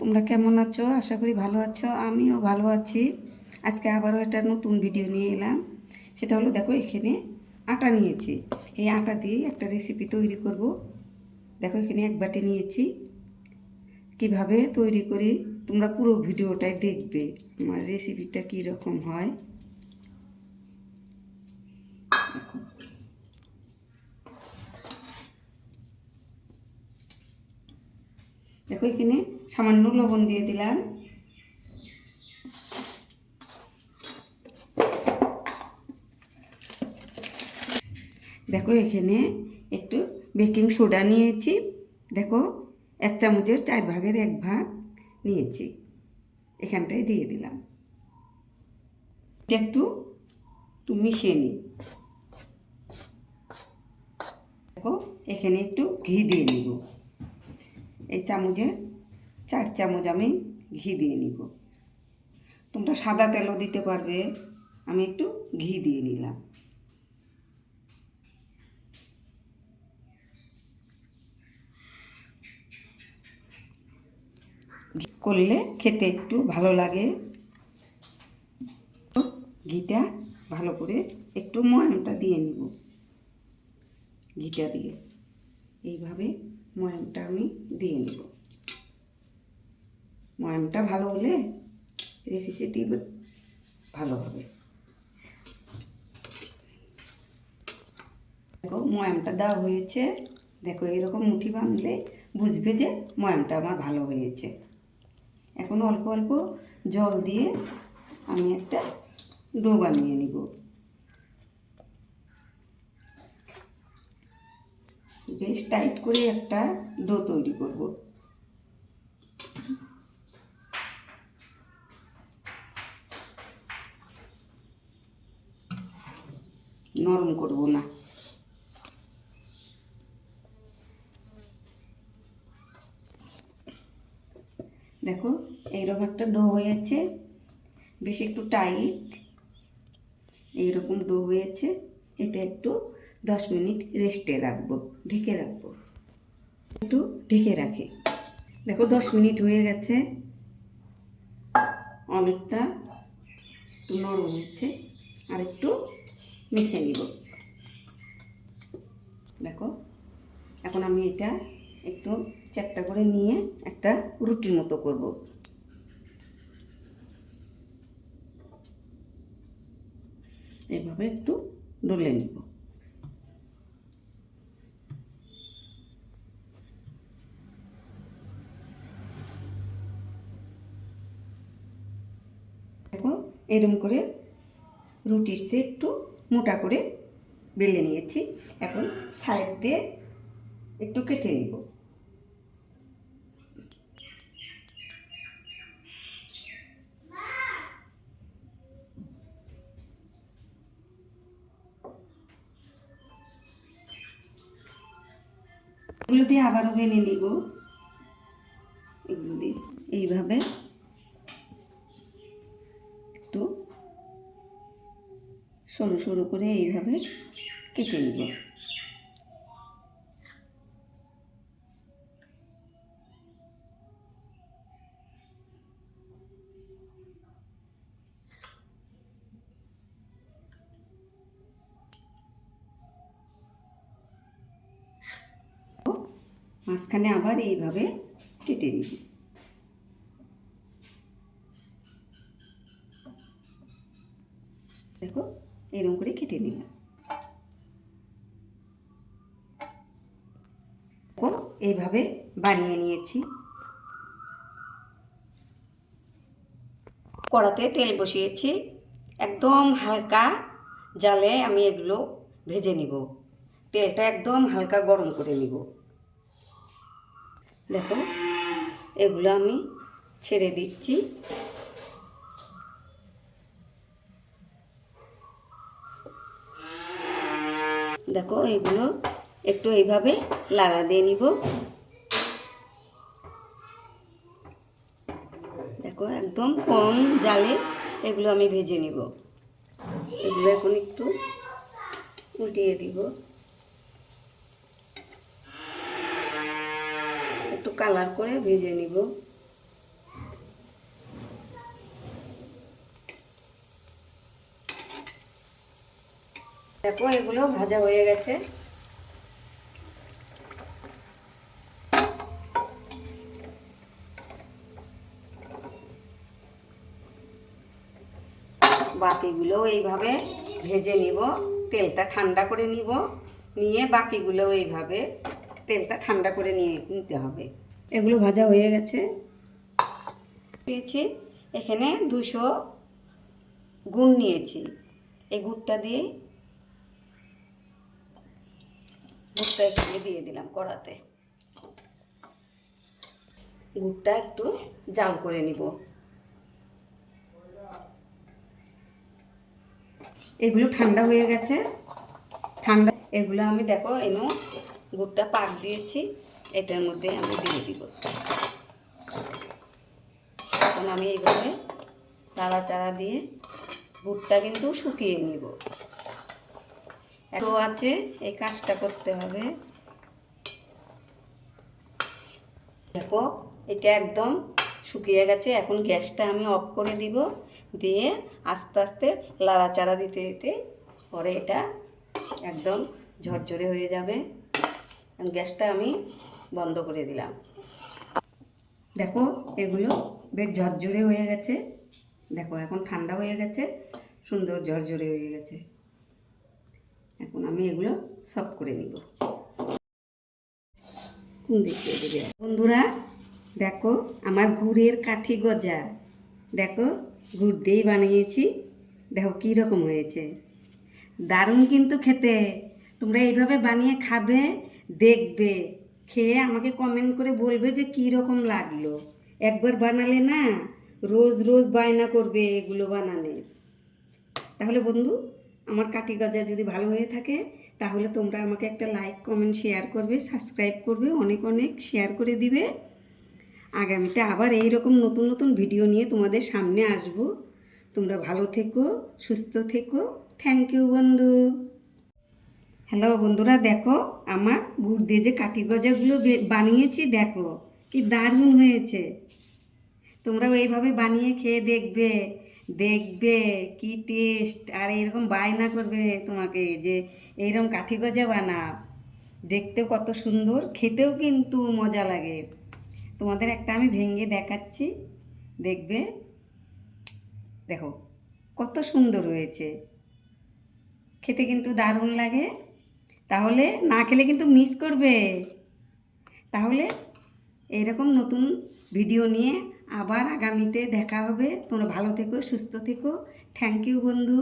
তোমরা কেমন আছো? আশা করি ভালো আছো। আমিও ভালো আছি। আজকে আবারও একটা নতুন ভিডিও নিয়ে এলাম। সেটা হলো, দেখো এখানে আটা নিয়েছি। এই আটা দিয়ে একটা রেসিপি তৈরি করব। দেখো এখানে এক বাটি নিয়েছি। কিভাবে তৈরি করি তোমরা পুরো ভিডিওটাই দেখবে, আমার রেসিপিটা কী রকম হয়। দেখো এখানে সামান্য লবণ দিয়ে দিলাম। দেখো এখানে একটু বেকিং সোডা নিয়েছি। দেখো 1 চামচের 4 ভাগের 1 ভাগ নিয়েছি, এখানটায় দিয়ে দিলাম। এটা একটু মিশিয়ে নিই। দেখো এখানে একটু ঘি দিয়ে নিব। এই চামচের 4 চামচ আমি ঘি দিয়ে নিব। তোমরা সাদা তেলও দিতে পারবে, আমি একটু ঘি দিয়ে নিলাম। করলে খেতে একটু ভালো লাগে। ঘিটা ভালো করে একটু ময়ামটা দিয়ে নিব। ঘিটা দিয়ে এইভাবে ময়ামটা আমি দিয়ে নিব। ময়ামটা ভালো হলে রেসিপিটি ভালো হবে। দেখো ময়ামটা দেওয়া হয়েছে। দেখো এরকম মুঠি বাঁধলে বুঝবে যে ময়ামটা আমার ভালো হয়েছে। এখন অল্প অল্প জল দিয়ে আমি একটা ডো বানিয়ে নিব। বেশ টাইট করে একটা ডো তৈরি করব। নরম করব না। দেখো এইরকম একটা ডো হয়েছে, বেশ একটু টাইট। এইরকম ডো হয়েছে। এটা একটু 10 মিনিট রেস্টে রাখবো, ঢেকে রাখবো। একটু ঢেকে রাখি। দেখো 10 মিনিট হয়ে গেছে, অনেকটা একটু নরম হয়েছে। আর একটু মেখে নিব। দেখো এখন আমি এটা একটু চ্যাপটা করে নিয়ে একটা রুটির মতো করব। এভাবে একটু ডলে নিব। দেখো এরকম করে রুটির সে একটু মোটা করে বেলে নিয়েছি। এখন সাইড দিয়ে একটু কেটে নিব। এগুলো দিয়ে আবারও বেলে নিব। এগুলো দিয়ে এইভাবে একটু সরু সরু করে এইভাবে কেটে নিব। মাঝখানে আবার এইভাবে কেটে নিব। দেখো এরকম করে কেটে নিলাম। এইভাবে বানিয়ে নিয়েছি। কড়াতে তেল বসিয়েছি। একদম হালকা জালে আমি এগুলো ভেজে নিব। তেলটা একদম হালকা গরম করে নিব। দেখো এগুলো আমি ছেড়ে দিচ্ছি। দেখো এগুলো একটু এইভাবে লাড়া দিয়ে নিব। দেখো একদম কম জালে এগুলো আমি ভেজে নিব। এগুলো এখন একটু উল্টিয়ে দিব। একটু কালার করে ভেজে নিব। দেখো এগুলো ভাজা হয়ে গেছে। বাকিগুলো এইভাবে ভেজে নিব, তেলটা ঠান্ডা করে নিব, নিয়ে বাকিগুলো এইভাবে তেলটা ঠান্ডা করে নিতে হবে। এগুলো ভাজা হয়ে গেছে। পেয়েছি এখানে 200 গুড় নিয়েছি। এই গুড়টা দিয়ে গুড়টা এখানে দিয়ে দিলাম কড়াতে। গুড়টা একটু জাল করে নিব। এগুলো ঠান্ডা হয়ে গেছে। ঠান্ডা এগুলো আমি দেখো এনো গুড়টা পাক দিয়েছি, এটার মধ্যে আমি দিয়ে দিব। এখন আমি এইভাবে নাড়াচাড়া দিয়ে গুড়টা কিন্তু শুকিয়ে নিব। এত আছে এই কাজটা করতে হবে। দেখো এটা একদম শুকিয়ে গেছে। এখন গ্যাসটা আমি অফ করে দিব, দিয়ে আস্তে আস্তে নাড়াচাড়া দিতে দিতে পরে এটা একদম ঝরঝরে হয়ে যাবে। গ্যাসটা আমি বন্ধ করে দিলাম। দেখো এগুলো বেশ ঝরঝরে হয়ে গেছে। দেখো এখন ঠান্ডা হয়ে গেছে, সুন্দর ঝরঝরে হয়ে গেছে। এখন আমি এগুলো সব করে নিব। দেখিয়ে দেবে বন্ধুরা, দেখো আমার গুড়ের কাঠি গজা। দেখো গুড় দিয়েই বানিয়েছি। দেখো কী রকম হয়েছে, দারুণ কিন্তু খেতে। তোমরা এইভাবে বানিয়ে খাবে, দেখবে, খেয়ে আমাকে কমেন্ট করে বলবে যে কী রকম লাগলো। একবার বানালে না রোজ রোজ বায়না করবে এগুলো বানানে। তাহলে বন্ধু, আমার কাঠি গজা যদি ভালো হয়ে থাকে তাহলে তোমরা আমাকে একটা লাইক কমেন্ট শেয়ার করবে, সাবস্ক্রাইব করবে, অনেক অনেক শেয়ার করে দিবে। আগামীতে আবার এই রকম নতুন নতুন ভিডিও নিয়ে তোমাদের সামনে আসব। তোমরা ভালো থেকো, সুস্থ থেকো। থ্যাংক ইউ বন্ধু। হ্যালো বন্ধুরা, দেখো আমার গুড় দিয়ে যে কাঠি গজাগুলো বানিয়েছি, দেখো কি দারুণ হয়েছে। তোমরাও এইভাবে বানিয়ে খেয়ে দেখবে, দেখবে কি টেস্ট। আর এইরকম বায়না করবে তোমাকে যে এইরকম কাঠি গজা বানাও। দেখতেও কত সুন্দর, খেতেও কিন্তু মজা লাগে। তোমাদের একটা আমি ভেঙে দেখাচ্ছি, দেখবে। দেখো কত সুন্দর হয়েছে, খেতে কিন্তু দারুণ লাগে। তাহলে না খেলে কিন্তু মিস করবে। তাহলে এইরকম নতুন ভিডিও নিয়ে আবার আগামীতে দেখা হবে। তোমরা ভালো থেকো, সুস্থ থেকো। থ্যাংক ইউ বন্ধু।